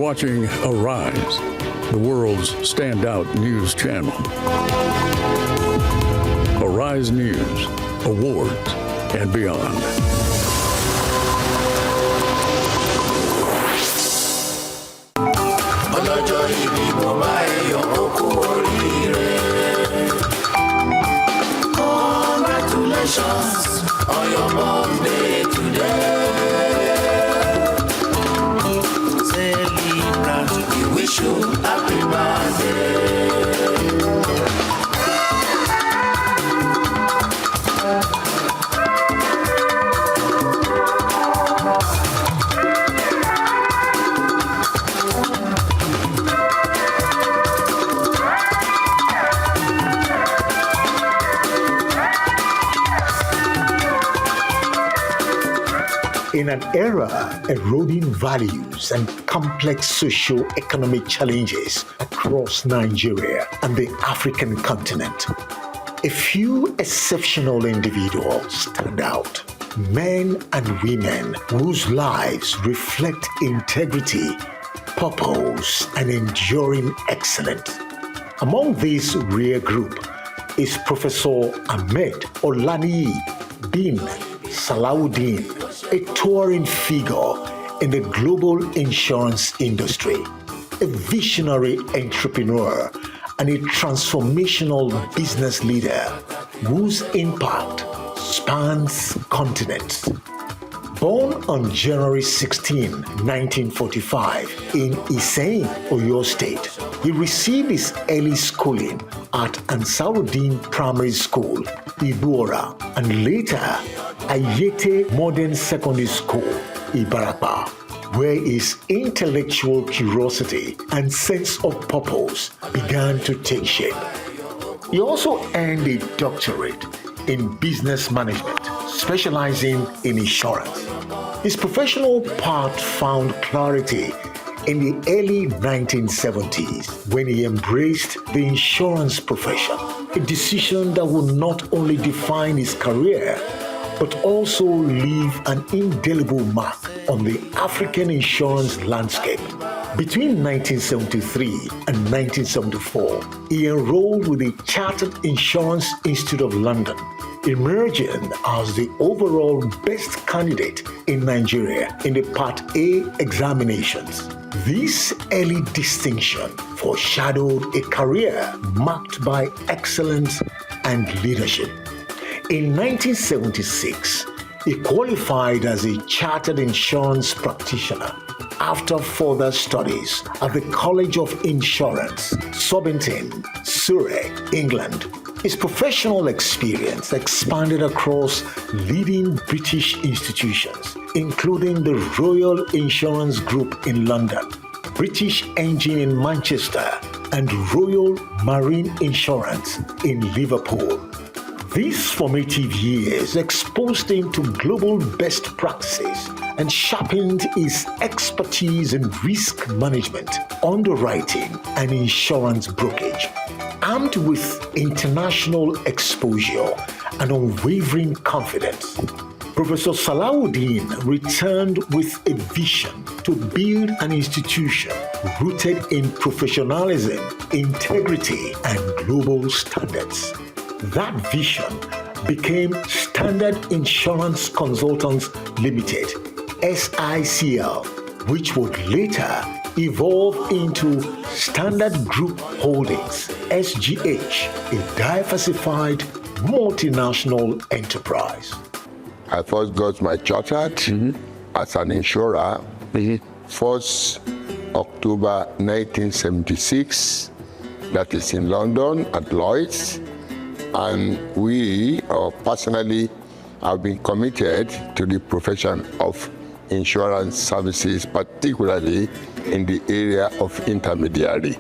watching Arise, the world's standout news channel. Arise News, awards, and beyond. Congratulations on your birthday today. Celebrate, we wish you happy birthday. In an era eroding values and complex socio-economic challenges across Nigeria and the African continent, a few exceptional individuals stand out. Men and women whose lives reflect integrity, purpose, and enduring excellence. Among this rare group is Professor Ahmed Olaniyi bin Salawudeen, a touring figure in the global insurance industry, a visionary entrepreneur, and a transformational business leader whose impact spans continents. Born on January 16, 1945 in Iseyin, Oyo State, he received his early schooling at Salawudeen Primary School, Ibuora, and later Ayete Modern Secondary School, Ibarapa, where his intellectual curiosity and sense of purpose began to take shape. He also earned a doctorate in business management, specializing in insurance. His professional path found clarity in the early 1970s when he embraced the insurance profession, a decision that would not only define his career, but also leave an indelible mark on the African insurance landscape. Between 1973 and 1974, he enrolled with the Chartered Insurance Institute of London, emerging as the overall best candidate in Nigeria in the Part A examinations. This early distinction foreshadowed a career marked by excellence and leadership. In 1976, he qualified as a chartered insurance practitioner after further studies at the College of Insurance, Surbiton, Surrey, England. His professional experience expanded across leading British institutions, including the Royal Insurance Group in London, British Engine in Manchester, and Royal Marine Insurance in Liverpool. These formative years exposed him to global best practices and sharpened his expertise in risk management, underwriting, and insurance brokerage. Armed with international exposure and unwavering confidence, Professor Salawudeen returned with a vision to build an institution rooted in professionalism, integrity, and global standards. That vision became Standard Insurance Consultants Limited, SICL, which would later evolve into Standard Group Holdings, SGH, a diversified multinational enterprise. I first got my chartered as an insurer 1st October 1976, that is in London at Lloyd's. And we personally have been committed to the profession of insurance services, particularly in the area of intermediary.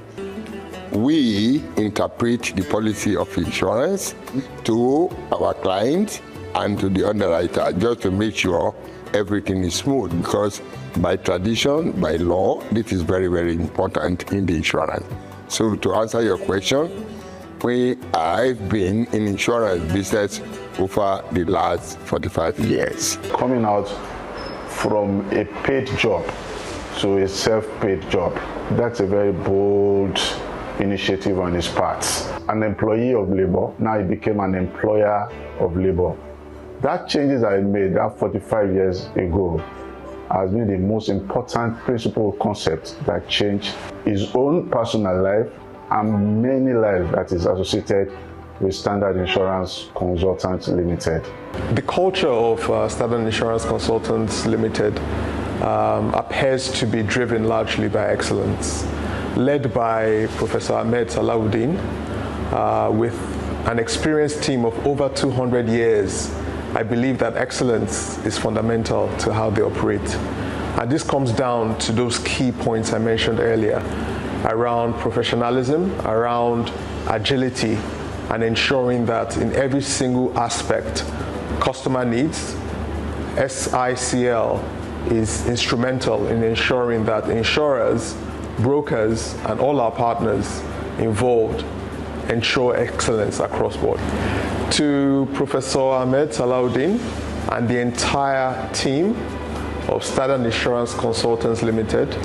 We interpret the policy of insurance to our clients and to the underwriter just to make sure everything is smooth, because by tradition, by law, this is very, very important in the insurance. So to answer your question, I've been in insurance business over the last 45 years. Coming out from a paid job to a self-paid job. That's a very bold initiative on his part. An employee of labor, now he became an employer of labor. That changes I made that 45 years ago has been the most important principal concept that changed his own personal life and many lives that is associated with Standard Insurance Consultants Limited. The culture of Standard Insurance Consultants Limited appears to be driven largely by excellence, led by Professor Ahmed Salawudeen, with an experienced team of over 200 years. I believe that excellence is fundamental to how they operate. And this comes down to those key points I mentioned earlier around professionalism, around agility, and ensuring that in every single aspect, customer needs, SICL is instrumental in ensuring that insurers, brokers, and all our partners involved ensure excellence across board. To Professor Ahmed Salawudeen and the entire team of Standard Insurance Consultants Limited.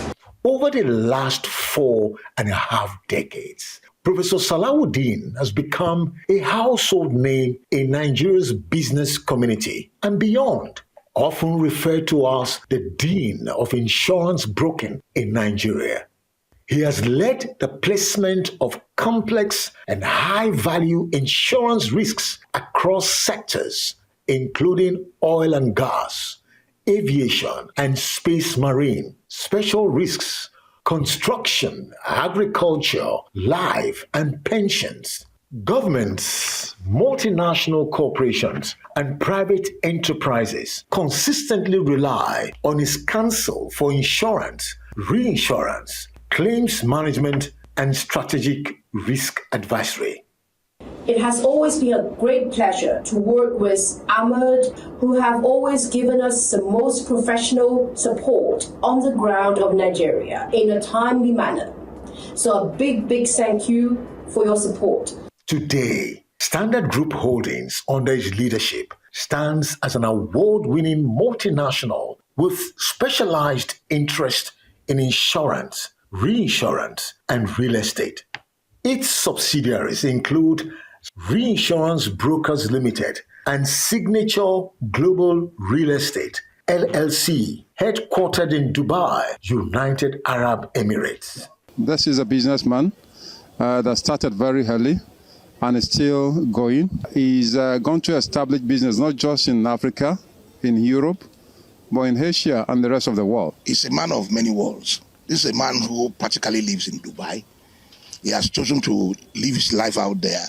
Over the last 4.5 decades, Professor Salawudeen has become a household name in Nigeria's business community and beyond, often referred to as the Dean of Insurance Broking in Nigeria. He has led the placement of complex and high-value insurance risks across sectors, including oil and gas, aviation and space marine, special risks, construction, agriculture, life and pensions. Governments, multinational corporations, and private enterprises consistently rely on his counsel for insurance, reinsurance, claims management, and strategic risk advisory. It has always been a great pleasure to work with Ahmed, who have always given us the most professional support on the ground of Nigeria in a timely manner. So a big thank you for your support. Today, Standard Group Holdings, under his leadership, stands as an award-winning multinational with specialized interest in insurance, reinsurance, and real estate. Its subsidiaries include Reinsurance Brokers Limited and Signature Global Real Estate, LLC, headquartered in Dubai, United Arab Emirates. This is a businessman that started very early and is still going. He's going to establish business not just in Africa, in Europe, but in Asia and the rest of the world. He's a man of many worlds. This is a man who particularly lives in Dubai. He has chosen to live his life out there.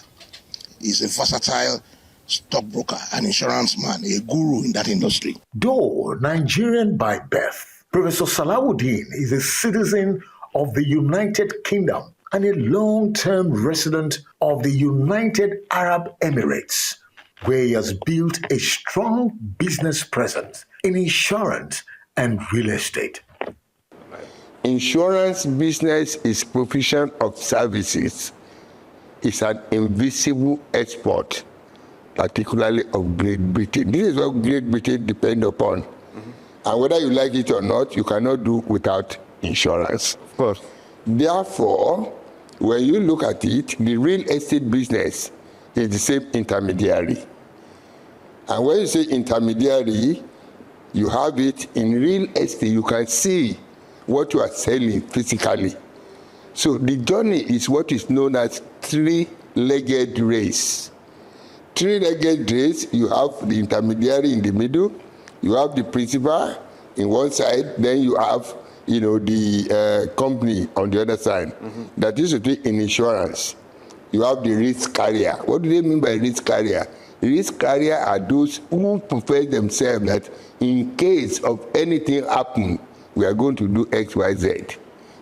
He's a versatile stockbroker, an insurance man, a guru in that industry. Though Nigerian by birth, Professor Salawudeen is a citizen of the United Kingdom and a long-term resident of the United Arab Emirates, where he has built a strong business presence in insurance and real estate. Insurance business is provision of services. It's an invisible export, particularly of Great Britain. This is what Great Britain depends upon. Mm-hmm. And whether you like it or not, you cannot do without insurance. Of course. Therefore, when you look at it, the real estate business is the same intermediary. And when you say intermediary, you have it in real estate. You can see what you are selling physically. So the journey is what is known as three-legged race. Three-legged race, you have the intermediary in the middle, you have the principal in one side, then you have the company on the other side. Mm-hmm. That is to say, in insurance, you have the risk carrier. What do they mean by risk carrier? Risk carrier are those who profess themselves that in case of anything happen, we are going to do X, Y, Z.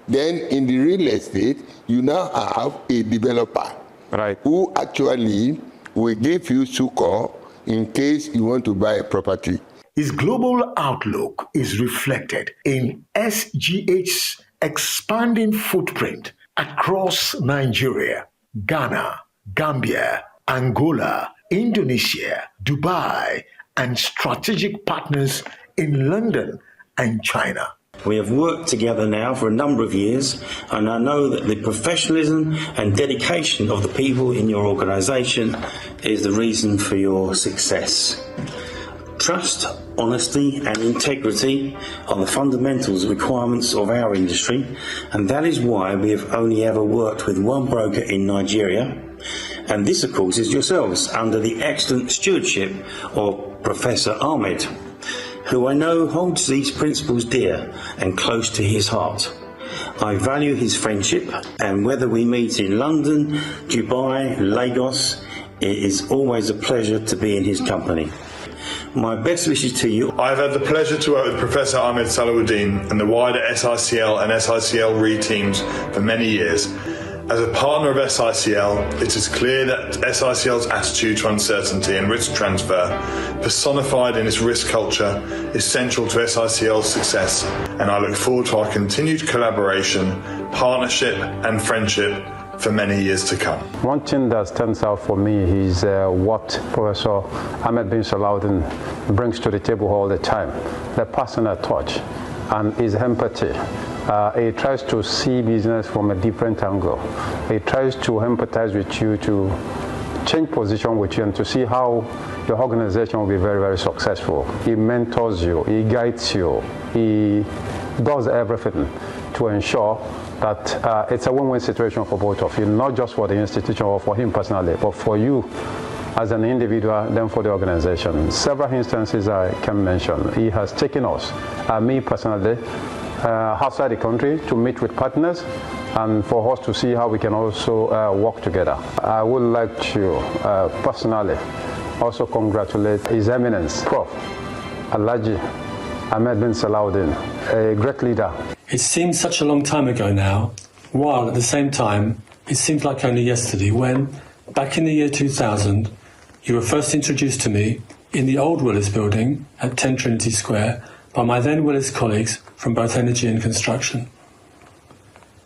Then in the real estate, you now have a developer, right, who actually will give you succor in case you want to buy a property. His global outlook is reflected in SGH's expanding footprint across Nigeria, Ghana, Gambia, Angola, Indonesia, Dubai, and strategic partners in London and China. We have worked together now for a number of years, and I know that the professionalism and dedication of the people in your organisation is the reason for your success. Trust, honesty and integrity are the fundamentals requirements of our industry, and that is why we have only ever worked with one broker in Nigeria, and this of course is yourselves under the excellent stewardship of Professor Ahmed, who I know holds these principles dear and close to his heart. I value his friendship, and whether we meet in London, Dubai, Lagos, it is always a pleasure to be in his company. My best wishes to you. I've had the pleasure to work with Professor Ahmed Salawudeen and the wider SICL and SICL RE teams for many years. As a partner of SICL, it is clear that SICL's attitude to uncertainty and risk transfer, personified in its risk culture, is central to SICL's success, and I look forward to our continued collaboration, partnership and friendship for many years to come. One thing that stands out for me is what Professor Ahmed bin Salawudeen brings to the table all the time, the personal touch and his empathy. He tries to see business from a different angle. He tries to empathize with you, to change position with you, and to see how your organization will be very, very successful. He mentors you, he guides you, he does everything to ensure that it's a win-win situation for both of you, not just for the institution or for him personally, but for you as an individual, then for the organization. Several instances I can mention. He has taken us, me personally, outside the country to meet with partners and for us to see how we can also work together. I would like to personally also congratulate His Eminence, Prof. Alhaji Ahmed bin Salawudeen, a great leader. It seems such a long time ago now, while at the same time, it seems like only yesterday when, back in the year 2000, you were first introduced to me in the old Willis building at 10 Trinity Square by my then Willis colleagues from both energy and construction.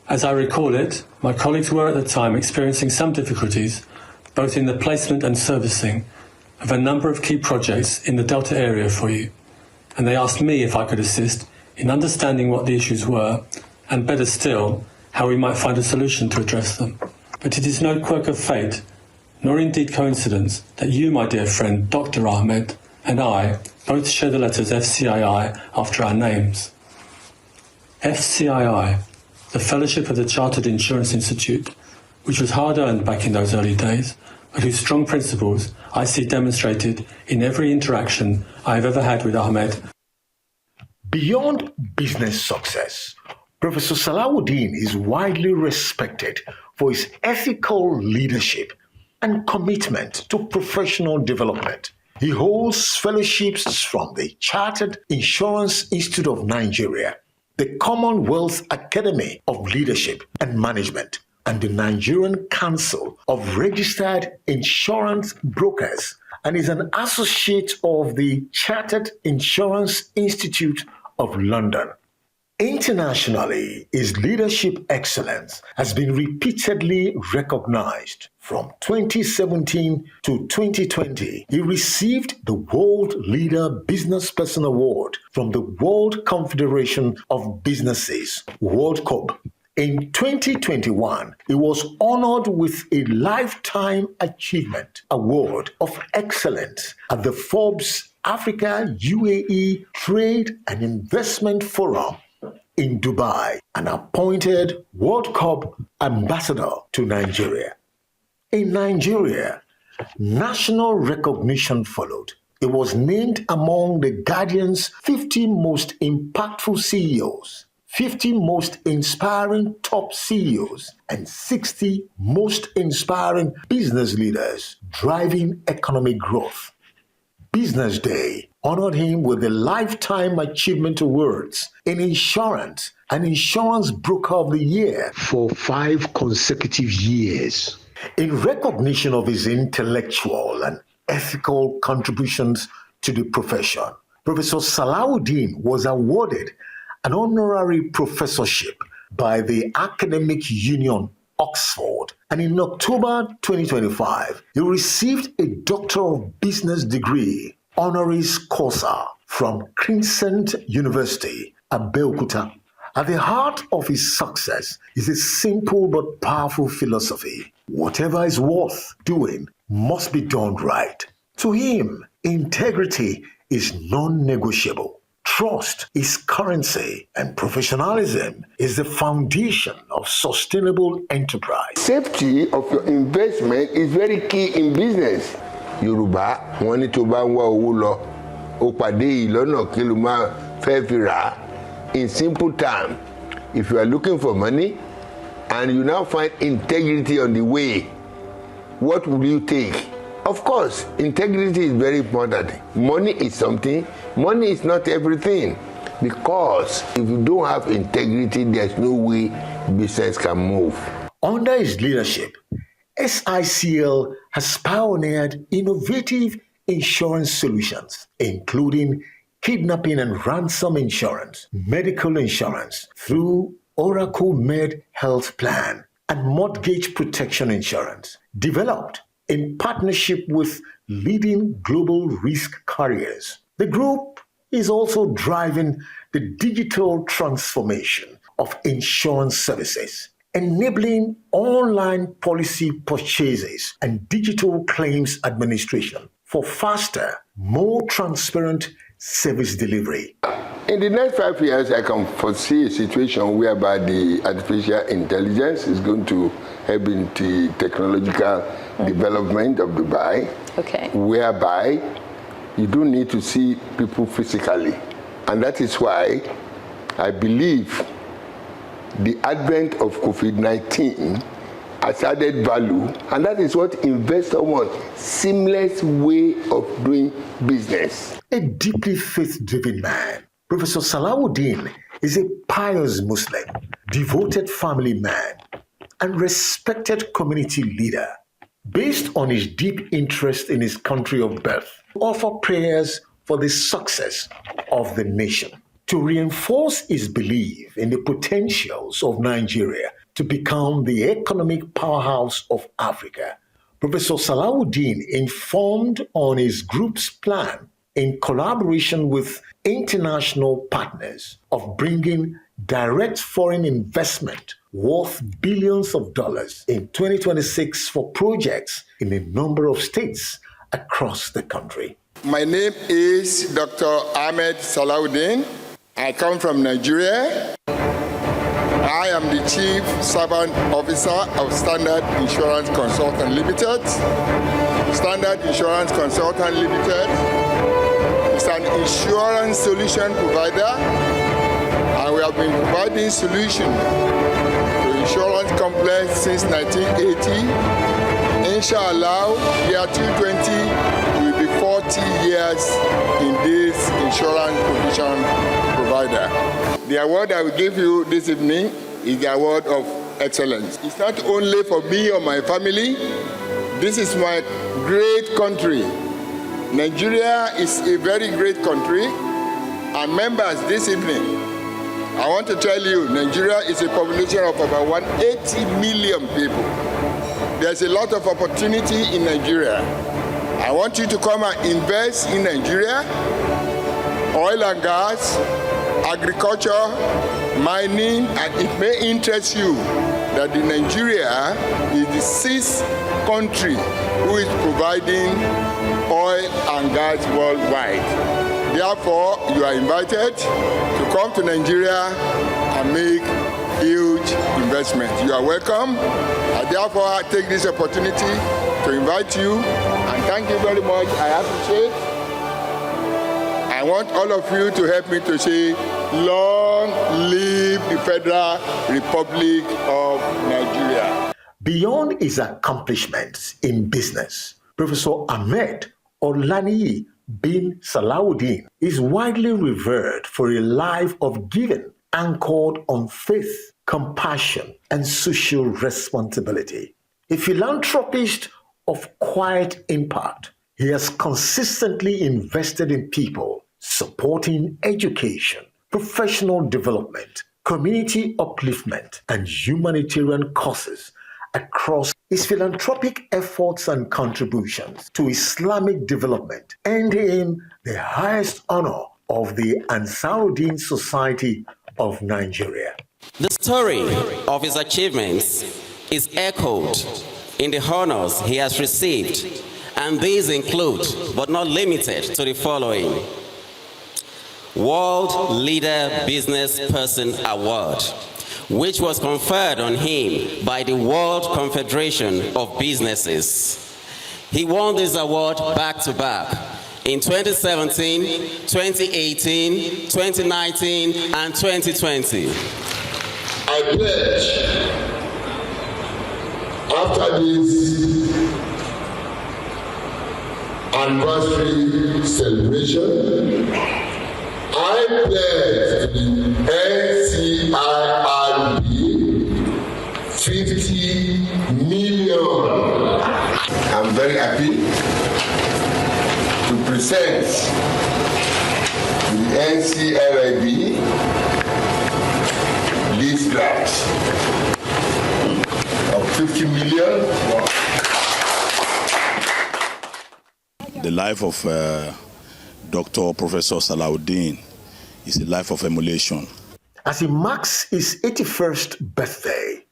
As I recall it, my colleagues were at the time experiencing some difficulties, both in the placement and servicing of a number of key projects in the Delta area for you, and they asked me if I could assist in understanding what the issues were, and better still, how we might find a solution to address them. But it is no quirk of fate, nor indeed coincidence, that you, my dear friend, Dr. Ahmed, and I both share the letters FCII after our names. FCII, the Fellowship of the Chartered Insurance Institute, which was hard-earned back in those early days, but whose strong principles I see demonstrated in every interaction I have ever had with Ahmed. Beyond business success, Professor Salawudeen is widely respected for his ethical leadership and commitment to professional development. He holds fellowships from the Chartered Insurance Institute of Nigeria, the Commonwealth Academy of Leadership and Management, and the Nigerian Council of Registered Insurance Brokers, and is an associate of the Chartered Insurance Institute of London. Internationally, his leadership excellence has been repeatedly recognized. From 2017 to 2020, he received the World Leader Business Person Award from the World Confederation of Businesses, World Cup. In 2021, he was honored with a Lifetime Achievement Award of Excellence at the Forbes Africa UAE Trade and Investment Forum in Dubai, and appointed World Cup ambassador to Nigeria. In Nigeria, national recognition followed. It was named among the Guardian's 50 most impactful CEOs, 50 most inspiring top CEOs, and 60 most inspiring business leaders driving economic growth. Business Day honored him with the Lifetime Achievement Awards in Insurance and Insurance Broker of the Year for 5 consecutive years. In recognition of his intellectual and ethical contributions to the profession, Professor Salawudeen was awarded an honorary professorship by the Academic Union Oxford, and in October 2025, he received a Doctor of Business degree, honoris causa, from Crescent University Abeokuta. At the heart of his success is a simple but powerful philosophy. Whatever is worth doing must be done right. To him, integrity is non-negotiable. Trust is currency, and professionalism is the foundation of sustainable enterprise. Safety of your investment is very key in business. Yorùbá wọ́n ní tó bá ń wá owó lọ, ó pàdé yìí lọ́nà kí ló máa fẹ́ fi rà á. In simple terms, if you are looking for money and you now find integrity on the way, what will you take? Of course, integrity is very important. Money is something. Money is not everything. Because if you don't have integrity, there's no way business can move. Under his leadership, SICL has pioneered innovative insurance solutions, including kidnapping and ransom insurance, medical insurance through Oracle Med Health Plan, and mortgage protection insurance, developed in partnership with leading global risk carriers. The group is also driving the digital transformation of insurance services, enabling online policy purchases and digital claims administration for faster, more transparent service delivery. In the next 5 years, I can foresee a situation whereby the artificial intelligence is going to help in the technological development of Dubai, whereby you don't need to see people physically. And that is why I believe the advent of COVID-19 has added value, and that is what investors want: seamless way of doing business. A deeply faith-driven man, Professor Salawudeen is a pious Muslim, devoted family man, and respected community leader. Based on his deep interest in his country of birth, offer prayers for the success of the nation, to reinforce his belief in the potentials of Nigeria to become the economic powerhouse of Africa. Professor Salawudeen informed on his group's plan in collaboration with international partners of bringing direct foreign investment worth billions of dollars in 2026 for projects in a number of states across the country. My name is Dr. Ahmed Salawudeen. I come from Nigeria. I am the Chief Servant Officer of Standard Insurance Consultant Limited. Standard Insurance Consultant Limited is an insurance solution provider, and we have been providing solutions to insurance companies since 1980. Inshallah, year 2020 will be 40 years in this insurance provision provider. The award I will give you this evening is the award of excellence. It's not only for me or my family. This is my great country. Nigeria is a very great country. And members, this evening, I want to tell you, Nigeria is a population of about 180 million people. There's a lot of opportunity in Nigeria. I want you to come and invest in Nigeria. Oil and gas, agriculture, mining, and it may interest you that Nigeria is the 6th country who is providing oil and gas worldwide. Therefore, you are invited to come to Nigeria and make huge investments. You are welcome. I therefore take this opportunity to invite you and thank you very much. I appreciate. I want all of you to help me to say, long live the Federal Republic of Nigeria. Beyond his accomplishments in business, Professor Ahmed Olaniyi bin Salawudeen is widely revered for a life of giving anchored on faith, compassion, and social responsibility. A philanthropist of quiet impact, he has consistently invested in people, supporting education, professional development, community upliftment, and humanitarian causes across his philanthropic efforts and contributions to Islamic development earned him the highest honor of the Salawudeen Society of Nigeria. The story of his achievements is echoed in the honors he has received, and these include, but not limited to, the following: World Leader Business Person Award, which was conferred on him by the World Confederation of Businesses. He won this award back-to-back in 2017, 2018, 2019, and 2020. I pledge, after this anniversary celebration, I pledge to the NCIRB 50 million. I'm very happy to present to the NCIRB this grant of 50 million. The life of Dr. Professor Salawudeen is a life of emulation. As he marks his 81st birthday,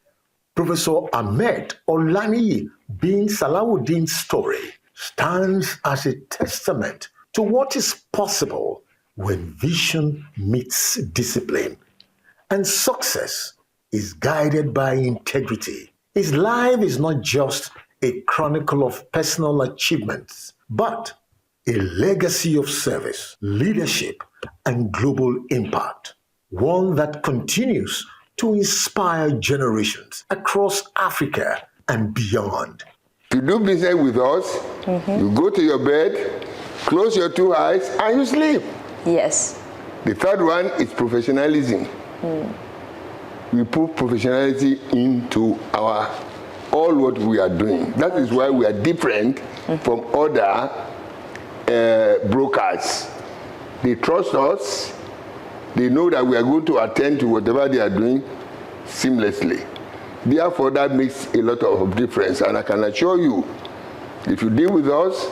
Professor Ahmed Olaniyi bin Salawudeen's story stands as a testament to what is possible when vision meets discipline and success is guided by integrity. His life is not just a chronicle of personal achievements, but a legacy of service, leadership, and global impact, one that continues to inspire generations across Africa and beyond. To do business with us, you go to your bed, close your two eyes, and you sleep. Yes. The third one is professionalism. We put professionality into all what we are doing. That is why we are different from other brokers. They trust us. They know that we are going to attend to whatever they are doing seamlessly. Therefore, that makes a lot of difference. And I can assure you, if you deal with us,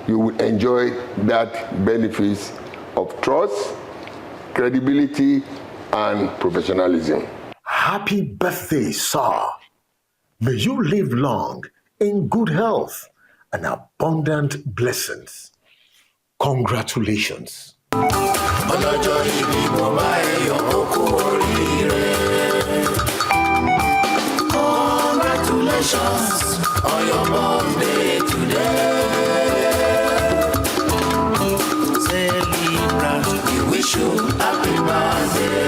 you will enjoy that benefits of trust, credibility, and professionalism. Happy birthday, sir. May you live long in good health and abundant blessings. Congratulations. Congratulations on your birthday today. Celebrant, we wish you happy birthday.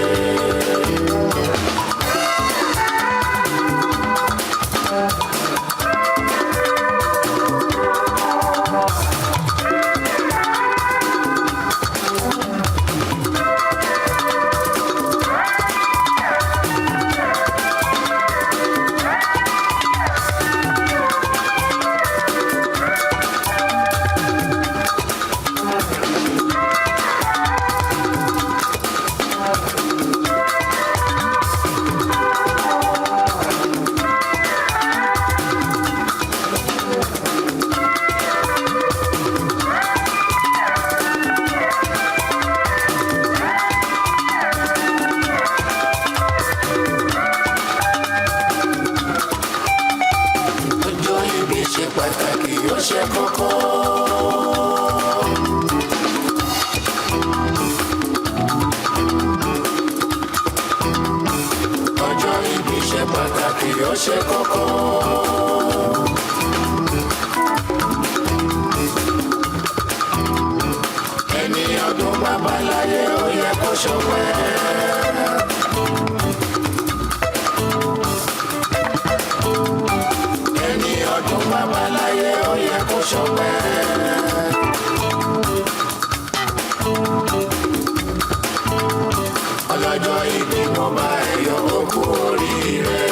Ọlọ́jọ́ ìbí mo bá ẹ̀yọ̀ okú oríire.